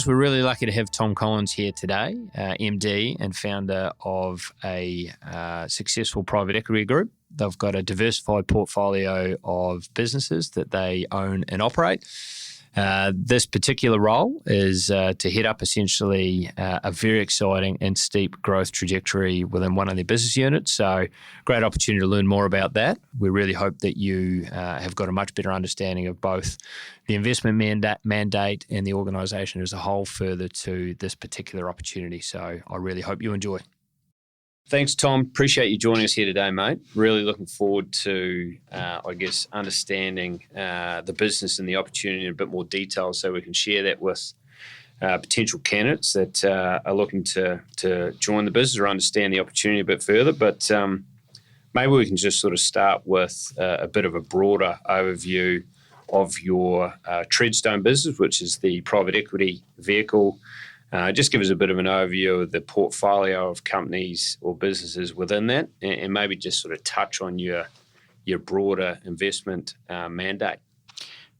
We're really lucky to have Tom Collins here today, MD and founder of a successful private equity group. They've got a diversified portfolio of businesses that they own and operate. This particular role is to head up essentially a very exciting and steep growth trajectory within one of their business units. So great opportunity to learn more about that. We really hope that you have got a much better understanding of both the investment mandate and the organisation as a whole further to this particular opportunity. So I really hope you enjoy. Thanks, Tom. Appreciate you joining us here today, mate. Really looking forward to, understanding the business and the opportunity in a bit more detail so we can share that with potential candidates that are looking to join the business or understand the opportunity a bit further. But maybe we can just sort of start with a bit of a broader overview of your Treadstone business, which is the private equity vehicle. Just give us a bit of an overview of the portfolio of companies or businesses within that, and maybe just sort of touch on your broader investment mandate.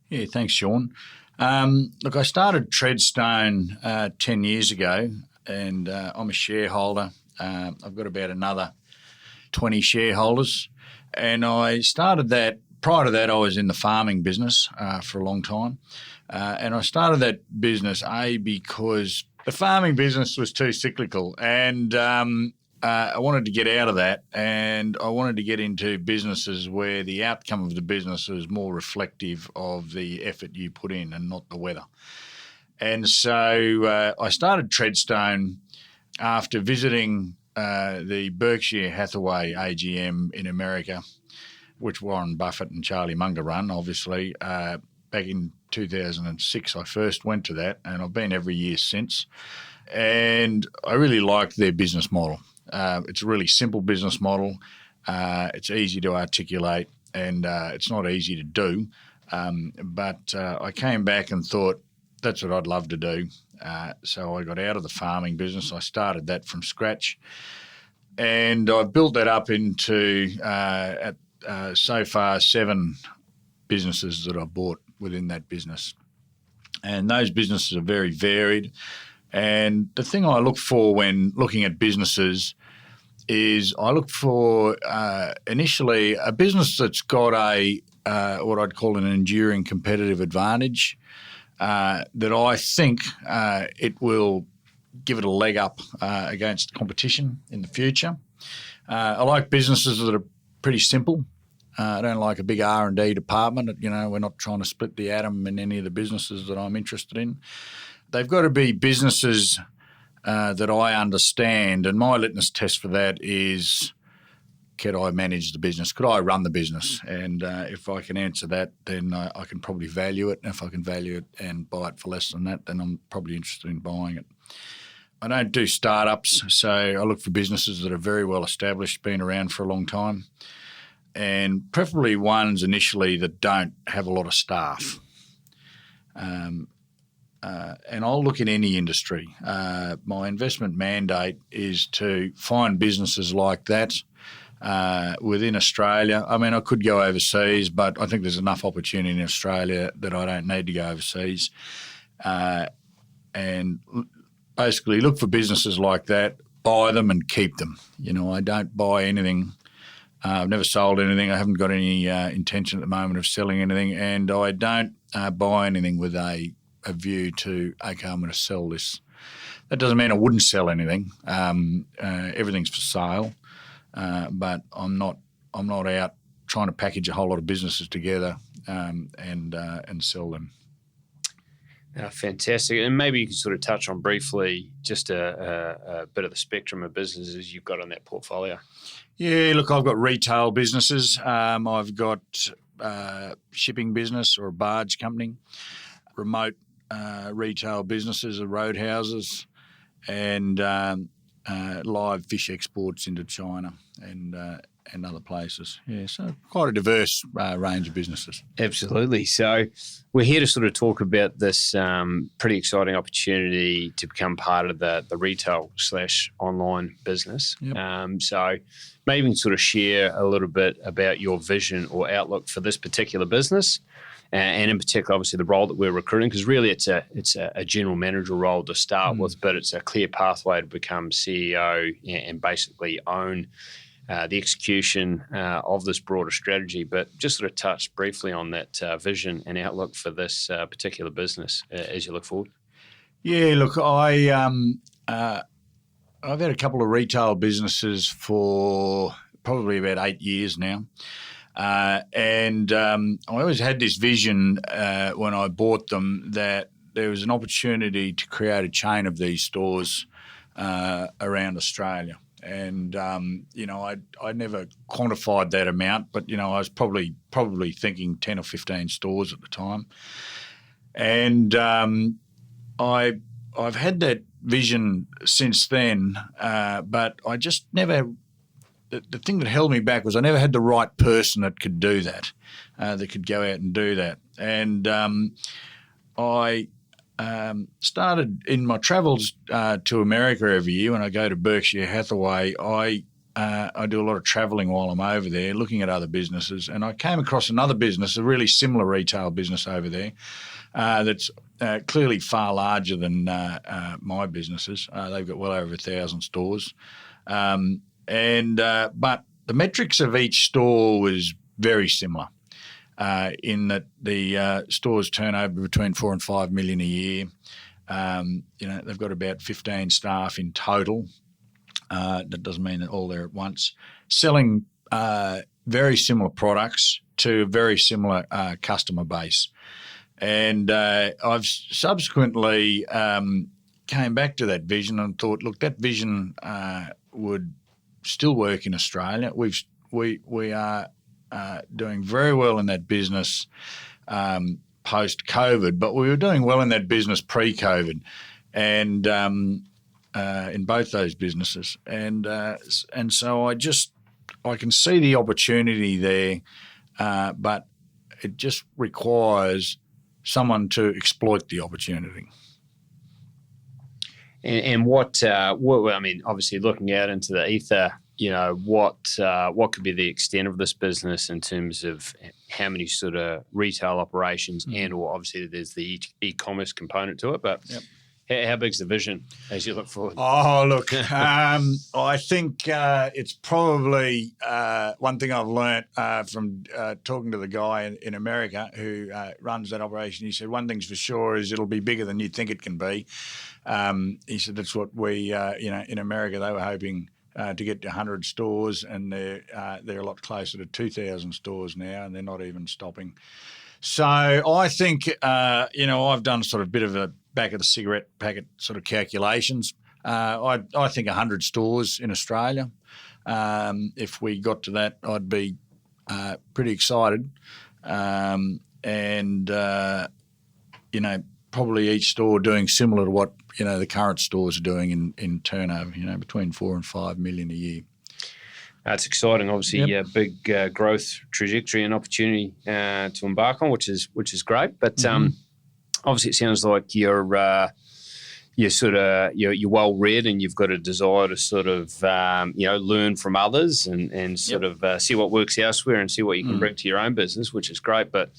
Yeah, thanks, Shaun. Look, I started Treadstone 10 years ago, and I'm a shareholder. I've got about another 20 shareholders, and I started that. Prior to that, I was in the farming business for a long time, and I started that business, because the farming business was too cyclical, and I wanted to get out of that, and I wanted to get into businesses where the outcome of the business was more reflective of the effort you put in and not the weather. And so I started Treadstone after visiting the Berkshire Hathaway AGM in America, which Warren Buffett and Charlie Munger run, obviously. Back in 2006, I first went to that, and I've been every year since. And I really liked their business model. It's a really simple business model. It's easy to articulate, and it's not easy to do. But I came back and thought, that's what I'd love to do. So I got out of the farming business. I started that from scratch. And I've built that up into, so far, 7 businesses that I've bought within that business. And those businesses are very varied. And the thing I look for when looking at businesses is I look for initially a business that's got what I'd call an enduring competitive advantage that I think it will give it a leg up against competition in the future. I like businesses that are pretty simple. I don't like a big R&D department. We're not trying to split the atom in any of the businesses that I'm interested in. They've got to be businesses that I understand, and my litmus test for that is, could I manage the business? Could I run the business? And if I can answer that, then I can probably value it. And if I can value it and buy it for less than that, then I'm probably interested in buying it. I don't do startups, so I look for businesses that are very well established, been around for a long time, and preferably ones initially that don't have a lot of staff. And I'll look in any industry. My investment mandate is to find businesses like that within Australia. I mean, I could go overseas, but I think there's enough opportunity in Australia that I don't need to go overseas. And basically look for businesses like that, buy them and keep them. I don't buy anything. I've never sold anything. I haven't got any intention at the moment of selling anything, and I don't buy anything with a view to, okay, I'm going to sell this. That doesn't mean I wouldn't sell anything. Everything's for sale, but I'm not out trying to package a whole lot of businesses together and sell them. Fantastic. And maybe you could sort of touch on briefly just a bit of the spectrum of businesses you've got on that portfolio. Yeah, look, I've got retail businesses. I've got shipping business or a barge company, remote retail businesses or roadhouses, and live fish exports into China and other places. Yeah, so quite a diverse range of businesses. Absolutely. So we're here to sort of talk about this pretty exciting opportunity to become part of the retail/online business. Yep. So maybe you can sort of share a little bit about your vision or outlook for this particular business and in particular, obviously, the role that we're recruiting, because really it's a general manager role to start with, but it's a clear pathway to become CEO and basically own the execution of this broader strategy. But just sort of touch briefly on that vision and outlook for this particular business as you look forward. Yeah, look, I've had a couple of retail businesses for probably about 8 years now. And I always had this vision when I bought them that there was an opportunity to create a chain of these stores around Australia. And, I never quantified that amount, but, I was probably thinking 10 or 15 stores at the time. And I've had that vision since then, but I just never – the thing that held me back was I never had the right person that could do that, that could go out and do that. And I started in my travels to America every year. When I go to Berkshire Hathaway, I do a lot of travelling while I'm over there, looking at other businesses. And I came across another business, a really similar retail business over there, that's clearly far larger than my businesses. They've got well over 1,000 stores. But the metrics of each store was very similar in that the stores turn over between 4 and 5 million a year. They've got about 15 staff in total. That doesn't mean that all there at once. Selling very similar products to a very similar customer base. And I've subsequently came back to that vision and thought, look, that vision would still work in Australia. We are doing very well in that business post-COVID, but we were doing well in that business pre-COVID, and in both those businesses. And so I can see the opportunity there, but it just requires someone to exploit the opportunity. And what I mean, obviously looking out into the ether, what could be the extent of this business in terms of how many sort of retail operations and or obviously there's the e-commerce component to it, but how big's the vision as you look forward? Oh, look, I think it's probably one thing I've learnt from talking to the guy in America who runs that operation. He said, one thing's for sure is it'll be bigger than you think it can be. He said that's what we, in America, they were hoping to get to 100 stores, and they're a lot closer to 2,000 stores now, and they're not even stopping. So I think, I've done sort of a bit of a back of the cigarette packet sort of calculations. I think 100 stores in Australia. If we got to that, I'd be pretty excited. Probably each store doing similar to what, the current stores are doing in turnover, between 4 and 5 million a year. That's exciting. Obviously, big growth trajectory and opportunity to embark on, which is great. But obviously, it sounds like you're well read and you've got a desire to sort of learn from others and sort of see what works elsewhere and see what you can bring to your own business, which is great. But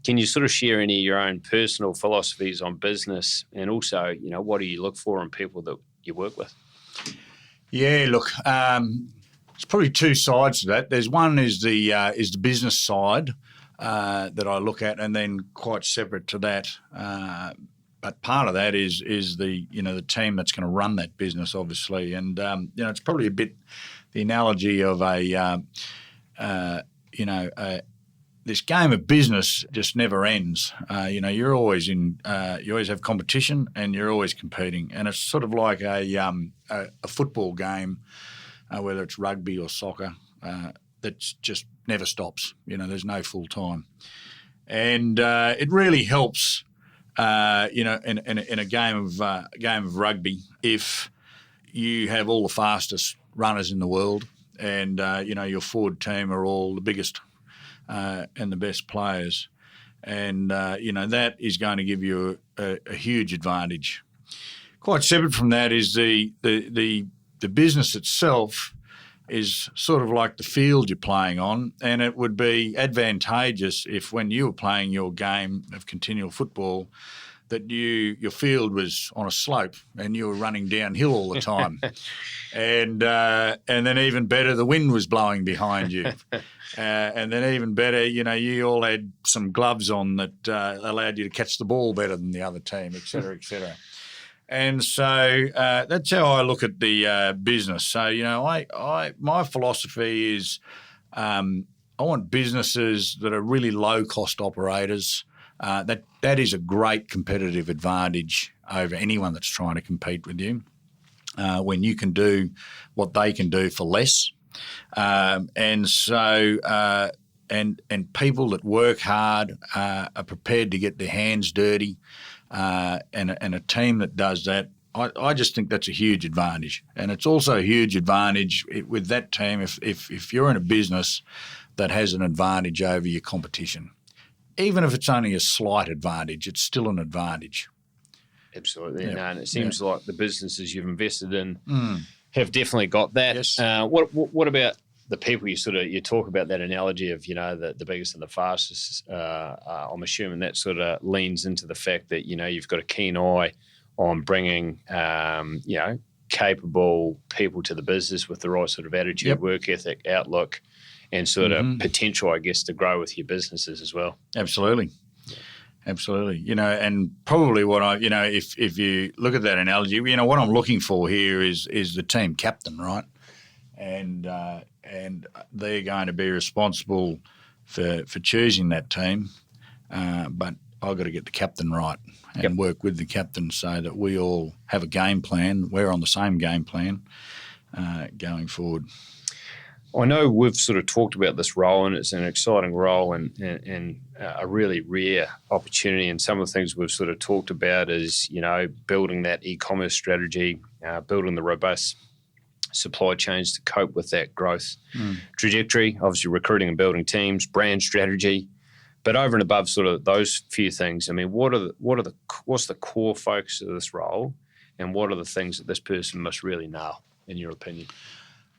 can you sort of share any of your own personal philosophies on business, and also, what do you look for in people that you work with? Yeah, look. There's probably two sides to that. There's one is the business side that I look at, and then quite separate to that. But part of that is the the team that's going to run that business, obviously, and it's probably a bit the analogy of this game of business just never ends. You're always you always have competition, and you're always competing, and it's sort of like a football game. Whether it's rugby or soccer, that just never stops. There's no full time, and it really helps. In a game of rugby, if you have all the fastest runners in the world, and your forward team are all the biggest and the best players, and that is going to give you a huge advantage. Quite separate from that is the business itself is sort of like the field you're playing on, and it would be advantageous if when you were playing your game of continual football that your field was on a slope and you were running downhill all the time. And then even better, the wind was blowing behind you. And then even better, you all had some gloves on that allowed you to catch the ball better than the other team, et cetera, et cetera. And so that's how I look at the business. So, my philosophy is I want businesses that are really low-cost operators. That is a great competitive advantage over anyone that's trying to compete with you when you can do what they can do for less. And people that work hard are prepared to get their hands dirty, and a team that does that, I just think that's a huge advantage. And it's also a huge advantage with that team if you're in a business that has an advantage over your competition. Even if it's only a slight advantage, it's still an advantage. Absolutely. Yeah. No, and it seems like the businesses you've invested in have definitely got that. Yes. What about the people you talk about that analogy of, the biggest and the fastest? I'm assuming that sort of leans into the fact that, you've got a keen eye on bringing, capable people to the business with the right sort of attitude, work ethic, outlook, and sort of potential, I guess, to grow with your businesses as well. Absolutely. Absolutely. And probably what if you look at that analogy, what I'm looking for here is the team captain, right? And they're going to be responsible for choosing that team, but I've got to get the captain right and work with the captain so that we all have a game plan. We're on the same game plan going forward. I know we've sort of talked about this role, and it's an exciting role and a really rare opportunity. And some of the things we've sort of talked about is, building that e-commerce strategy, building the robust supply chains to cope with that growth trajectory, obviously recruiting and building teams, brand strategy. But over and above sort of those few things, I mean, what's the core focus of this role, and what are the things that this person must really nail, in your opinion?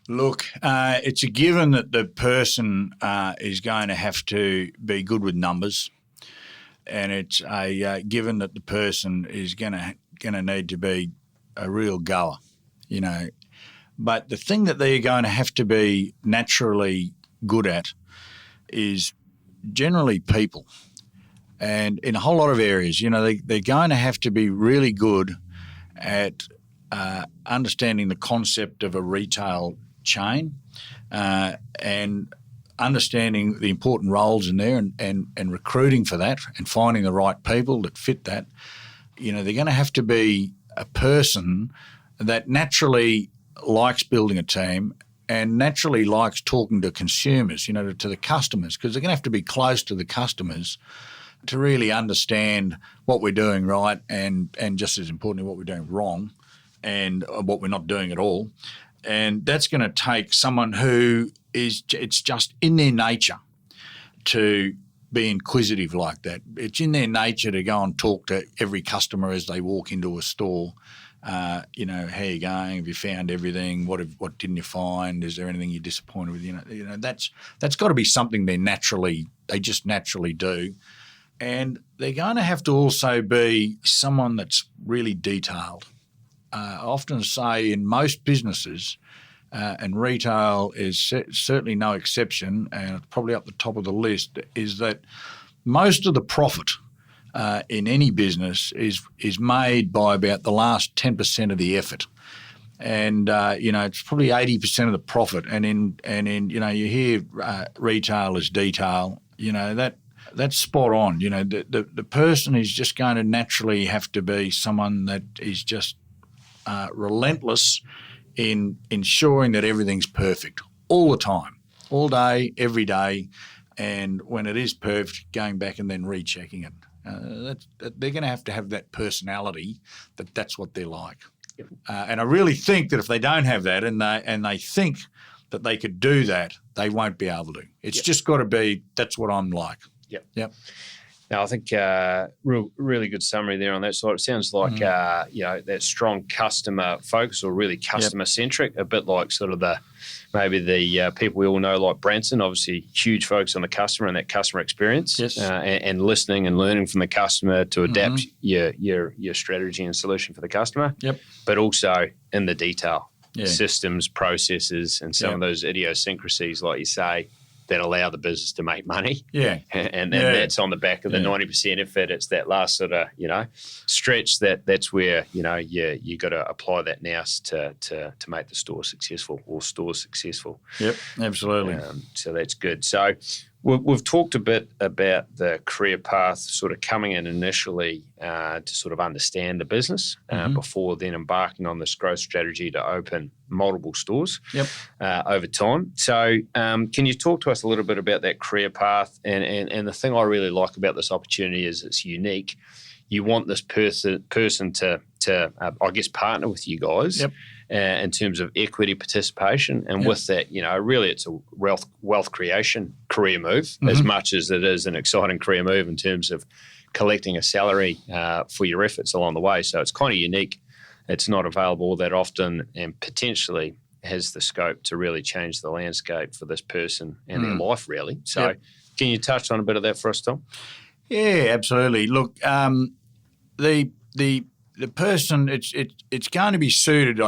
Look, it's a given that the person is going to have to be good with numbers, and it's a given that the person is going to need to be a real goer, But the thing that they're going to have to be naturally good at is generally people, and in a whole lot of areas, they're going to have to be really good at understanding the concept of a retail chain and understanding the important roles in there and recruiting for that and finding the right people that fit that. They're going to have to be a person that naturally likes building a team and naturally likes talking to consumers, to the customers, because they're going to have to be close to the customers to really understand what we're doing right and just as importantly, what we're doing wrong and what we're not doing at all. And that's going to take someone who it's just in their nature to be inquisitive like that. It's in their nature to go and talk to every customer as they walk into a store. How you going? Have you found everything? What didn't you find? Is there anything you're disappointed with? That's got to be something they just naturally do. And they're going to have to also be someone that's really detailed. I often say in most businesses, and retail is certainly no exception, and it's probably up the top of the list, is that most of the profit in any business is made by about the last 10% of the effort. And it's probably 80% of the profit. And you hear retail is detail. That's spot on. The person is just going to naturally have to be someone that is just relentless in ensuring that everything's perfect all the time, all day, every day, and when it is perfect, going back and then rechecking it. They're going to have that personality that's what they're like. And I really think that if they don't have that and they think that they could do that, they won't be able to. It's just got to be, that's what I'm like. Yep. No, I think really good summary there on that side. It sounds like that strong customer focus, or really customer centric, a bit like sort of the people we all know like Branson. Obviously, huge focus on the customer and that customer experience, and listening and learning from the customer to adapt your strategy and solution for the customer. Yep. But also in the detail, systems, processes, and some of those idiosyncrasies, like you say, that allow the business to make money. Yeah. And that's on the back of the 90% effort. It's that last sort of, stretch that's where, you got to apply that nous to make the store successful or stores successful. Yep, absolutely. So that's good. So we've talked a bit about the career path sort of coming in initially to sort of understand the business before then embarking on this growth strategy to open multiple stores over time. So can you talk to us a little bit about that career path? And the thing I really like about this opportunity is it's unique. You want this person to I guess, partner with you guys in terms of equity participation. And with that, really it's a wealth creation career move as much as it is an exciting career move in terms of collecting a salary for your efforts along the way. So it's kind of unique. It's not available that often, and potentially has the scope to really change the landscape for this person and their life, really. So can you touch on a bit of that for us, Tom? Yeah, absolutely. Look, the person, it's going to be suited,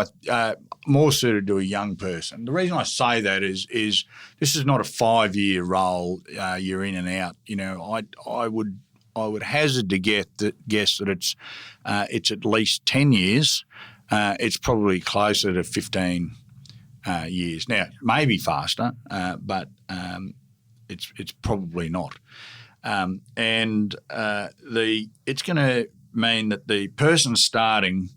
more suited to a young person. The reason I say that is this is not a 5-year role. You're in and out. I would hazard to guess that it's at least 10 years. It's probably closer to 15 years. Now, maybe faster, but it's probably not. It's going to mean that the person starting,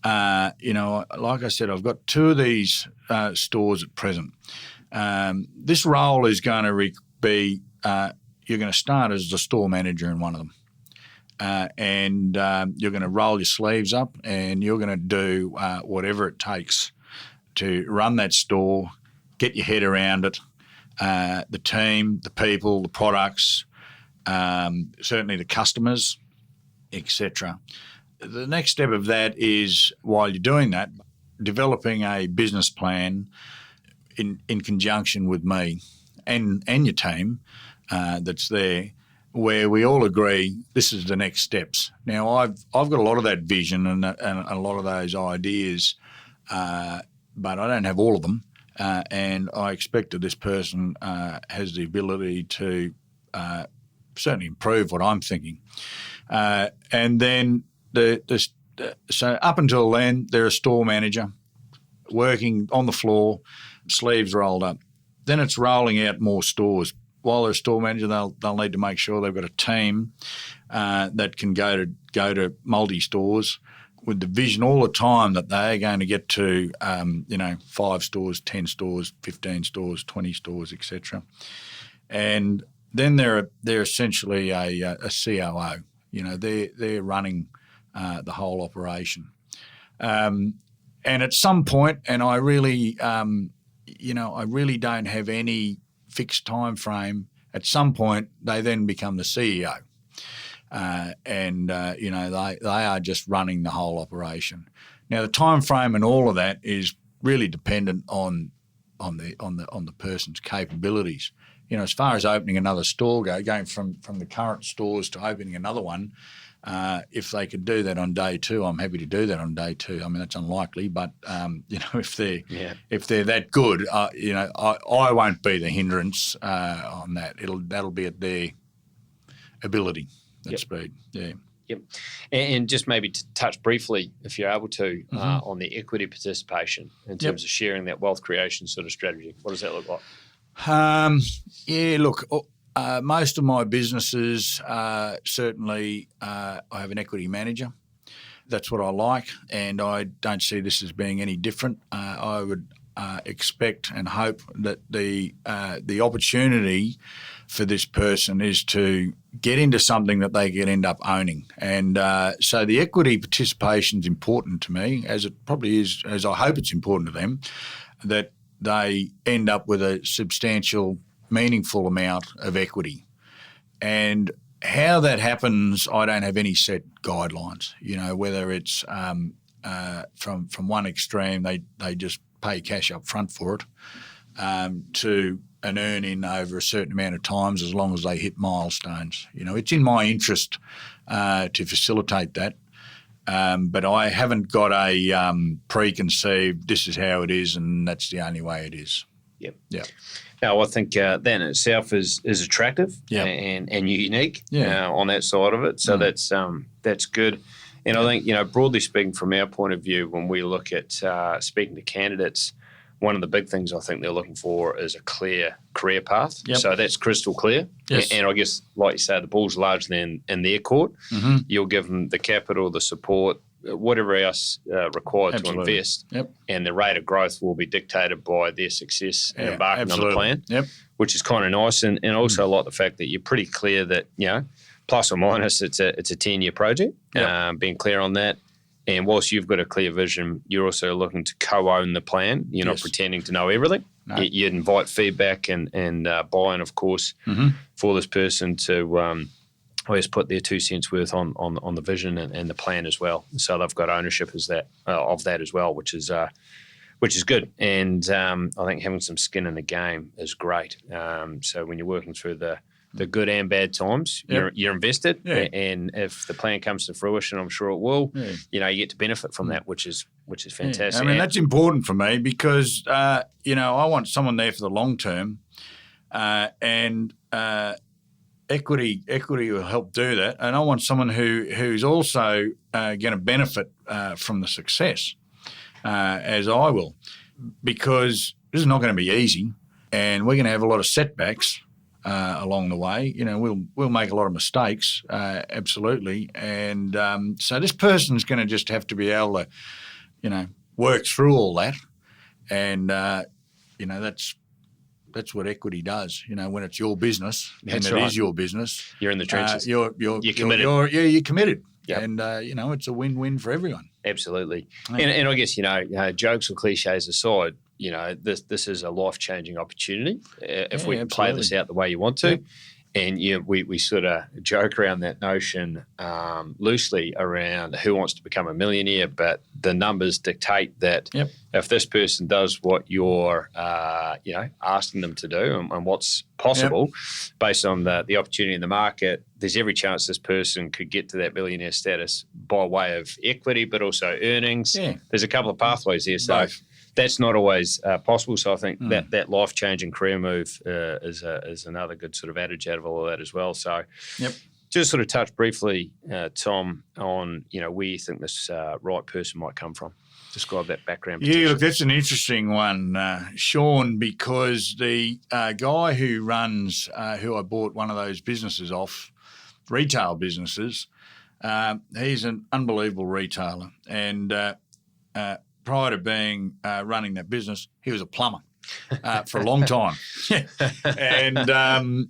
like I said, I've got 2 of these stores at present. This role is going to be, you're going to start as the store manager in one of them. And you're going to roll your sleeves up and you're going to do whatever it takes to run that store, get your head around it, the team, the people, the products, certainly the customers, etc. The next step of that is, while you're doing that, developing a business plan in conjunction with me and your team that's there, where we all agree this is the next steps. Now, I've got a lot of that vision and a lot of those ideas, but I don't have all of them, and I expect that this person has the ability to certainly improve what I'm thinking. And then so up until then, they're a store manager working on the floor, sleeves rolled up. Then it's rolling out more stores. While they're a store manager, they'll need to make sure they've got a team that can go to multi-stores with the vision all the time that they're going to get to 5 stores, 10 stores, 15 stores, 20 stores, etc. And then they're essentially a COO. They're running the whole operation. And at some point, and I really don't have any fixed time frame. At some point, they then become the CEO, they are just running the whole operation. Now, the time frame and all of that is really dependent on the person's capabilities. As far as opening another store going from the current stores to opening another one, if they could do that on day 2, I'm happy to do that on day 2. I mean, that's unlikely, but if they're that good, I won't be the hindrance on that. That'll be at their ability, that speed. Yeah. Yep. And just maybe to touch briefly, if you're able to, on the equity participation in terms of sharing that wealth creation sort of strategy. What does that look like? Most of my businesses, certainly I have an equity manager. That's what I like, and I don't see this as being any different. I would expect and hope that the opportunity for this person is to get into something that they can end up owning. And so the equity participation is important to me, as it probably is, as I hope it's important to them, that they end up with a substantial, meaningful amount of equity. And how that happens, I don't have any set guidelines. Whether it's from one extreme, they just pay cash up front for it, to an earn-in over a certain amount of times as long as they hit milestones. It's in my interest to facilitate that, but I haven't got a preconceived, this is how it is and that's the only way it is. Yep. Yeah. Now, I think that in itself is attractive and unique on that side of it. So that's good. And I think, broadly speaking, from our point of view, when we look at speaking to candidates, one of the big things I think they're looking for is a clear career path. Yep. So that's crystal clear. Yes. And I guess, like you say, the ball's largely in their court. Mm-hmm. You'll give them the capital, the support, whatever else required Absolutely. to invest. Yep. And the rate of growth will be dictated by their success in embarking on the plan, which is kind of nice. And also I like the fact that you're pretty clear that, plus or minus, it's a 10-year project, being clear on that. And whilst you've got a clear vision, you're also looking to co-own the plan. You're not pretending to know everything. No. You invite feedback and buy-in, of course, for this person to always put their 2 cents worth on the vision and the plan as well. So they've got ownership of that as well, which is good. And I think having some skin in the game is great. So when you're working through the good and bad times, you're invested, and if the plan comes to fruition, I'm sure it will. You get to benefit from that, which is fantastic. I mean, that's important for me because I want someone there for the long term, and equity will help do that. And I want someone who's also going to benefit from the success, as I will, because this is not going to be easy, and we're going to have a lot of setbacks along the way. We'll make a lot of mistakes, absolutely. And so this person's going to just have to be able to, work through all that. And, that's what equity does. When it's your business, That's and it right. is your business. You're in the trenches. You're committed. You're committed. Yep. And, it's a win-win for everyone. Absolutely. And I guess, jokes or cliches aside, this is a life-changing opportunity if we can play this out the way you want to. Yep. And we sort of joke around that notion loosely around who wants to become a millionaire, but the numbers dictate that if this person does what you're asking them to do and what's possible based on the opportunity in the market, there's every chance this person could get to that millionaire status by way of equity, but also earnings. Yeah. There's a couple of pathways there. So that's not always possible. So I think that life-changing career move is another good sort of adage out of all of that as well. So just sort of touch briefly, Tom, on where you think this right person might come from. Describe that background. Yeah, look, that's an interesting one, Shaun, because the guy who runs, who I bought one of those businesses off, retail businesses, he's an unbelievable retailer. And prior to being running that business, he was a plumber for a long time. And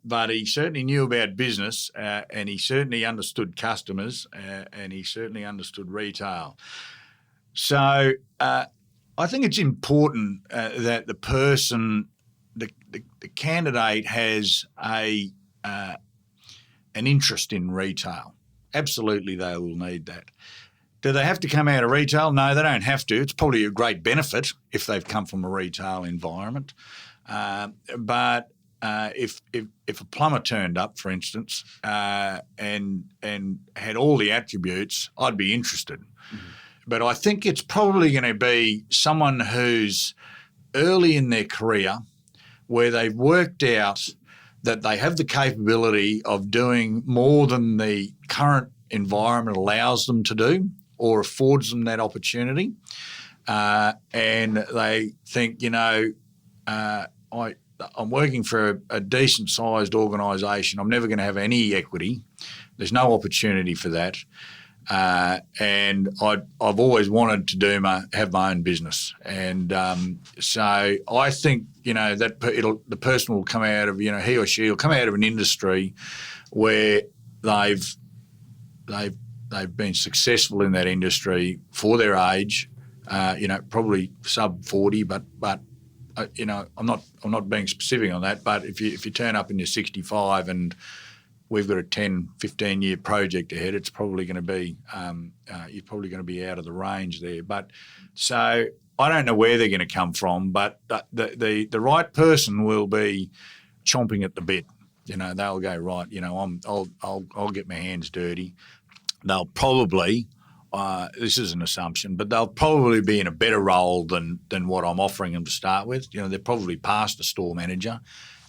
but he certainly knew about business, and he certainly understood customers, and he certainly understood retail. So I think it's important that the person, the candidate, has an interest in retail. Absolutely, they will need that. Do they have to come out of retail? No, they don't have to. It's probably a great benefit if they've come from a retail environment. But if a plumber turned up, for instance, and had all the attributes, I'd be interested. Mm-hmm. But I think it's probably going to be someone who's early in their career where they've worked out that they have the capability of doing more than the current environment allows them to do or affords them that opportunity. And they think, I'm working for a decent-sized organisation. I'm never going to have any equity. There's no opportunity for that. And I've always wanted to have my own business. And so I think, that the person will come out of, he or she will come out of an industry where they've been successful in that industry for their age, probably sub 40, but I'm not being specific on that. But if you turn up and you're 65 and we've got a 10, 15-year project ahead. It's probably going to be you're probably going to be out of the range there. But so I don't know where they're going to come from, but the right person will be chomping at the bit. They'll go, right, I'll get my hands dirty. They'll probably this is an assumption, but they'll probably be in a better role than what I'm offering them to start with. They're probably past a store manager,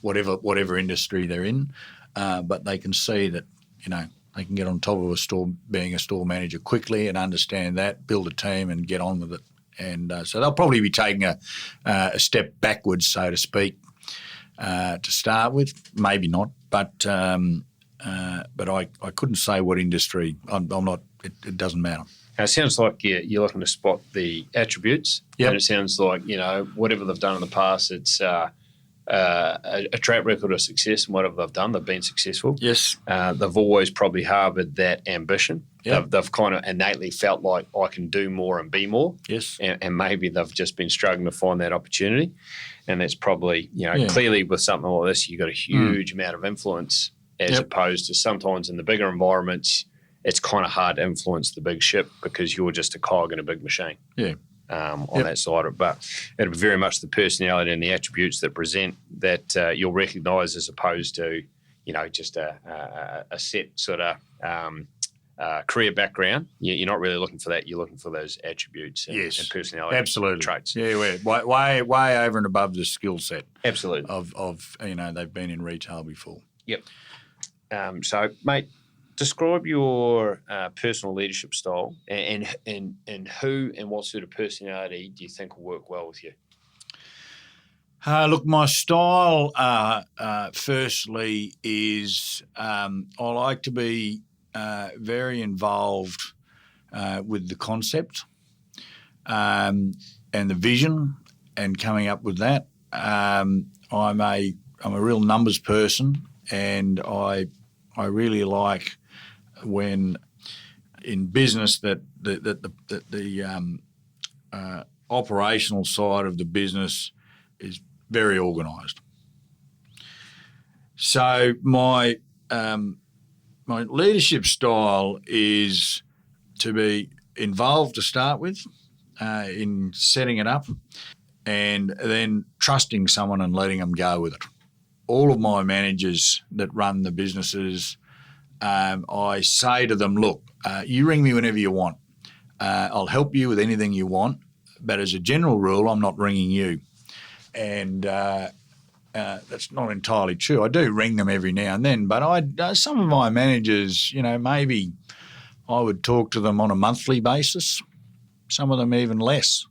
whatever industry they're in, but they can see that they can get on top of being a store manager quickly and understand that, build a team and get on with it. And so they'll probably be taking a step backwards, so to speak, to start with. Maybe not, but I couldn't say what industry. I'm not. It doesn't matter. Now, it sounds like you're looking to spot the attributes. Yep. And it sounds like, whatever they've done in the past, it's a track record of success, and whatever they've done, they've been successful. Yes. They've always probably harboured that ambition. Yep. They've kind of innately felt like I can do more and be more. Yes. And maybe they've just been struggling to find that opportunity. And that's probably, clearly with something like this, you've got a huge amount of influence as opposed to sometimes in the bigger environments, it's kind of hard to influence the big ship because you're just a cog in a big machine. Yeah. On that side of it. But it'll be very much the personality and the attributes that present that you'll recognise as opposed to, just a set sort of career background. You're not really looking for that. You're looking for those attributes and personality absolutely. traits. Yeah, we're way over and above the skill set. Absolutely. Of they've been in retail before. Yep. So, mate, describe your personal leadership style and who and what sort of personality do you think will work well with you? Look, my style, firstly, is I like to be very involved with the concept and the vision and coming up with that. I'm a real numbers person, and I really like when in business that the operational side of the business is very organised. So my leadership style is to be involved to start with in setting it up, and then trusting someone and letting them go with it. All of my managers that run the businesses, I say to them, look, you ring me whenever you want. I'll help you with anything you want, but as a general rule, I'm not ringing you. And that's not entirely true. I do ring them every now and then, but some of my managers, maybe I would talk to them on a monthly basis, some of them even less,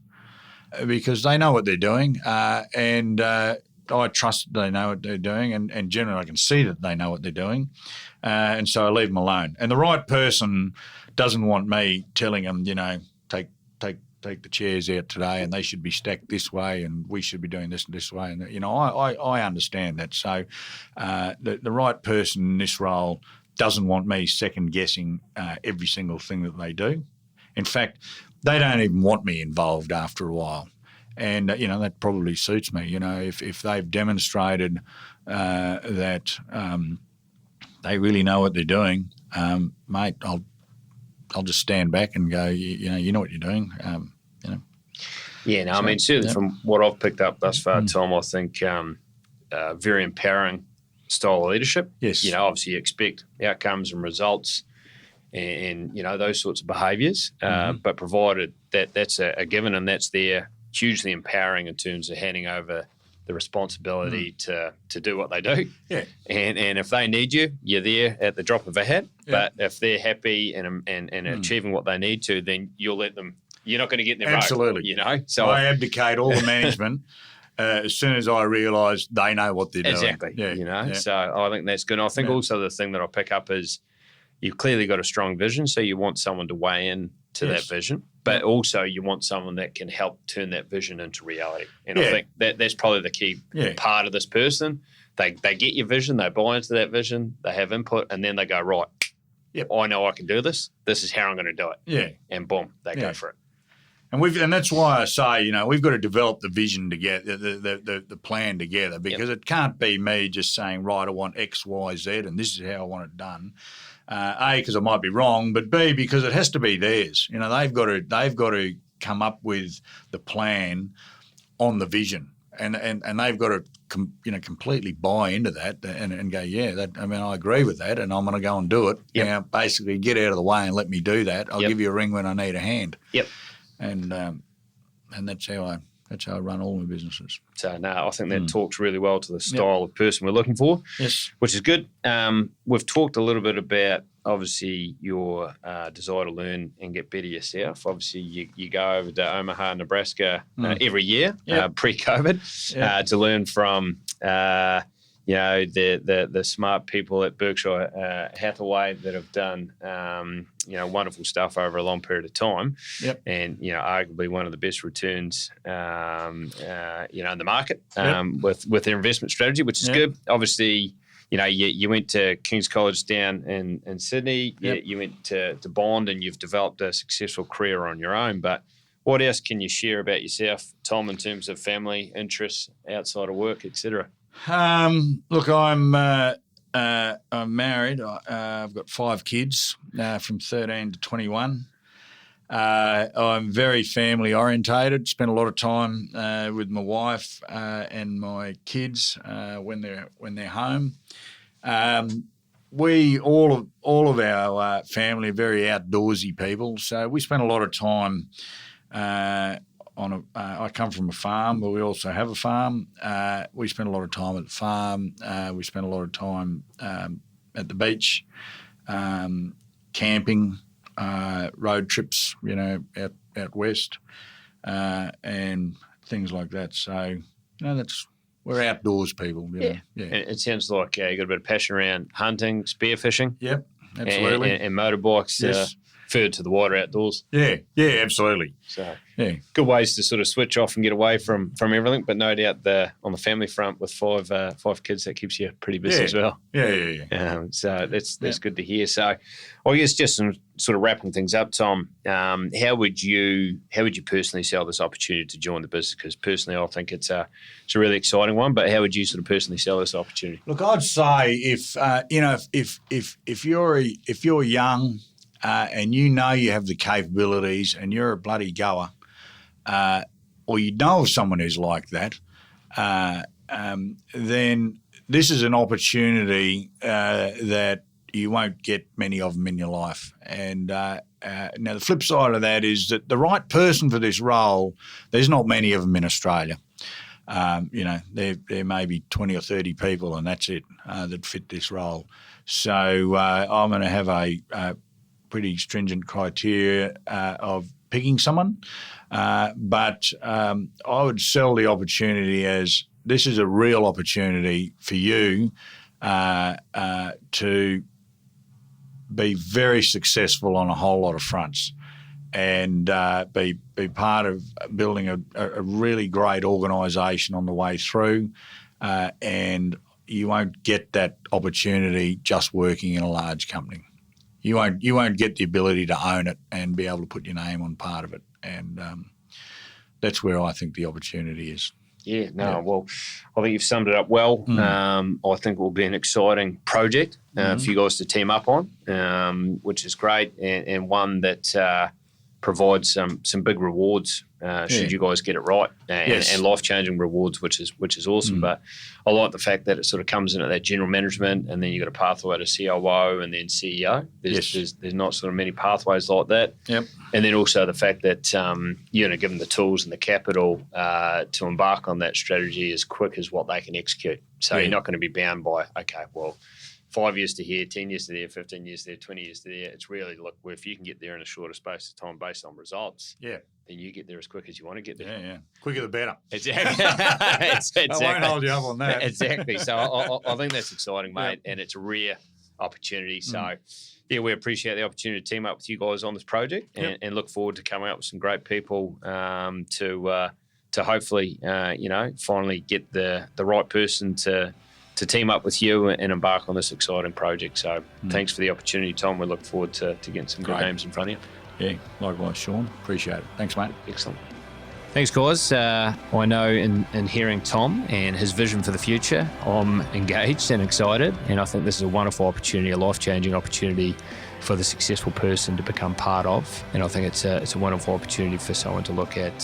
because they know what they're doing, and I trust that they know what they're doing, and generally I can see that they know what they're doing, and so I leave them alone. And the right person doesn't want me telling them, take the chairs out today and they should be stacked this way and we should be doing this way. And, I understand that. So the right person in this role doesn't want me second-guessing every single thing that they do. In fact, they don't even want me involved after a while. And, that probably suits me. If they've demonstrated that they really know what they're doing, mate, I'll just stand back and go, you know what you're doing. Yeah, no, so, I mean, certainly from what I've picked up thus far, Tom, I think very empowering style of leadership. Yes. Obviously you expect outcomes and results and those sorts of behaviours, but provided that that's a given and that's there, hugely empowering in terms of handing over the responsibility to do what they do. Yeah. And if they need you, you're there at the drop of a hat. Yeah. But if they're happy and achieving what they need to, then you'll let them. You're not going to get in their Absolutely. road, So I abdicate all the management as soon as I realise they know what they're doing. Exactly. Yeah. So I think that's good. And I think also the thing that I pick up is you've clearly got a strong vision, so you want someone to weigh in to that vision, but also you want someone that can help turn that vision into reality. And I think that's probably the key part of this person. They get your vision, they buy into that vision, they have input, and then they go, right, I know I can do this. This is how I'm going to do it. Yeah. And boom, they go for it. And that's why I say, we've got to develop the vision together, the plan together, because it can't be me just saying, right, I want X, Y, Z, and this is how I want it done. A, because I might be wrong, but B, because it has to be theirs. They've got to come up with the plan on the vision, and they've got to completely buy into that and go, I agree with that, and I'm going to go and do it. Now, basically, get out of the way and let me do that. I'll give you a ring when I need a hand. And that's how I run all my businesses. So, I think that talks really well to the style of person we're looking for, which is good. We've talked a little bit about, obviously, your desire to learn and get better yourself. Obviously, you go over to Omaha, Nebraska every year, pre-COVID, to learn from the smart people at Berkshire Hathaway that have done wonderful stuff over a long period of time, and arguably one of the best returns in the market with their investment strategy, which is good. Obviously, you went to King's College down in Sydney. You went to Bond, and you've developed a successful career on your own. But what else can you share about yourself, Tom, in terms of family interests outside of work, etc.? Look, I'm married. I've got 5 kids from 13 to 21. I'm very family orientated. Spend a lot of time with my wife and my kids when they're home. We all of our family are very outdoorsy people, so we spend a lot of time I come from a farm, but we also have a farm. We spend a lot of time at the farm. We spend a lot of time at the beach, camping, road trips, out west, and things like that. So, we're outdoors people. It sounds like you got a bit of passion around hunting, spearfishing. Yep, absolutely. And motorbikes. Yes. Further to the water outdoors. Yeah, absolutely. So, good ways to sort of switch off and get away from everything. But no doubt on the family front with 5 kids, that keeps you pretty busy as well. Yeah. So that's good to hear. So, I guess just some sort of wrapping things up, Tom. How would you personally sell this opportunity to join the business? Because personally, I think it's a really exciting one. But how would you sort of personally sell this opportunity? Look, I'd say if you're young. And you have the capabilities and you're a bloody goer, or you know of someone who's like that, then this is an opportunity that you won't get many of them in your life. And now the flip side of that is that the right person for this role, there's not many of them in Australia. There may be 20 or 30 people and that's it that fit this role. So I'm going to have a pretty stringent criteria of picking someone. But I would sell the opportunity as this is a real opportunity for you to be very successful on a whole lot of fronts and be part of building a really great organisation on the way through. And you won't get that opportunity just working in a large company. You won't get the ability to own it and be able to put your name on part of it, and that's where I think the opportunity is. Well, I think you've summed it up well. I think it will be an exciting project for you guys to team up on, which is great, and one that provides some big rewards should you guys get it right, and life-changing rewards, which is awesome. But I like the fact that it sort of comes in at that general management, and then you've got a pathway to COO and then CEO. There's not sort of many pathways like that. And then also the fact that you're going to give them the tools and the capital to embark on that strategy as quick as what they can execute. So you're not going to be bound by, 5 years to here, 10 years to there, 15 years to there, 20 years to there. It's really, if you can get there in a shorter space of time based on results, then you get there as quick as you want to get there. Yeah. Quicker the better. Exactly. I won't hold you up on that. Exactly. So I think that's exciting, mate, and it's a rare opportunity. So, we appreciate the opportunity to team up with you guys on this project and look forward to coming up with some great people to hopefully, finally get the right person to team up with you and embark on this exciting project. So thanks for the opportunity, Tom. We look forward to getting some good names in front of you. Yeah, likewise, Shaun. Appreciate it. Thanks, mate. Excellent. Thanks, guys. I know in hearing Tom and his vision for the future, I'm engaged and excited, and I think this is a wonderful opportunity, a life-changing opportunity for the successful person to become part of, and I think it's a wonderful opportunity for someone to look at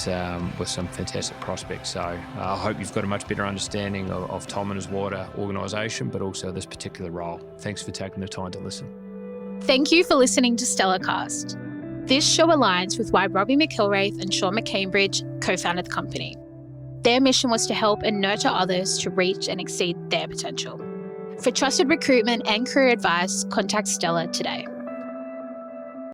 with some fantastic prospects. So I hope you've got a much better understanding of Tom and his wider organisation, but also this particular role. Thanks for taking the time to listen. Thank you for listening to StellarCast. This show aligns with why Robbie McIlwraith and Shaun McCambridge co-founded the company. Their mission was to help and nurture others to reach and exceed their potential. For trusted recruitment and career advice, contact Stellar today.